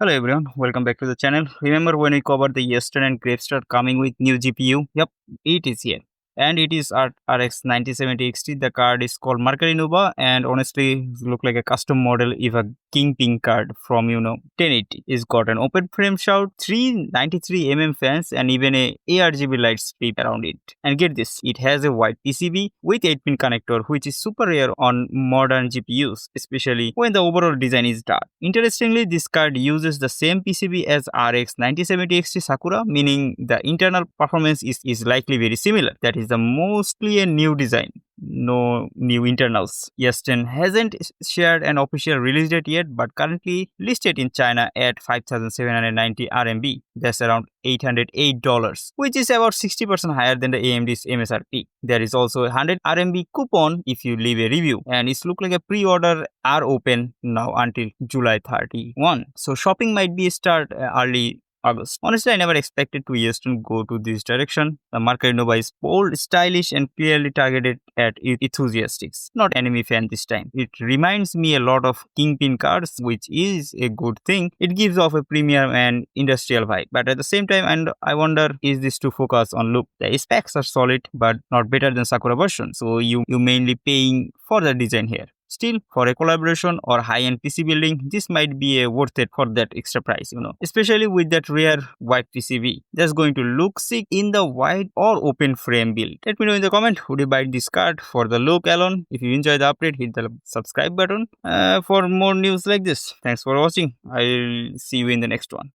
Hello everyone, welcome back to the channel. Remember when we covered the Yeston and GravaStar coming with new GPU? Yep, it is here. And it is at RX 9070 XT. The card is called Mercury Nova and honestly look like a custom model if a kingpin card from 1080. It's got an open frame shout, 393 fans and even a ARGB light strip around it. And get this, it has a wide PCB with 8-pin connector which is super rare on modern GPUs, especially when the overall design is dark. Interestingly, this card uses the same PCB as RX 9070 XT Sakura, meaning the internal performance is likely very similar. That is the mostly a new design. No new internals. Yeston hasn't shared an official release date yet, but currently listed in China at 5,790 RMB. That's around $808, which is about 60% higher than the AMD's MSRP. There is also a 100 RMB coupon if you leave a review, and it's look like a pre-order are open now until July 31. So shopping might be start early August. Honestly, I never expected to Yeston go to this direction. The Mercury Nova is bold, stylish, and clearly targeted at enthusiasts, not enemy fan this time. It reminds me a lot of Kingpin cards, which is a good thing. It gives off a premium and industrial vibe, but at the same time, and I wonder, is this to focus on look? The specs are solid, but not better than Sakura version. So you mainly paying for the design here. Still, for a collaboration or high-end PC building, this might be worth it for that extra price, especially with that rare wide PCB. That's going to look sick in the wide or open frame build. Let me know in the comment, would you buy this card for the look alone? If you enjoy the update, hit the subscribe button for more news like this. Thanks for watching. I'll see you in the next one.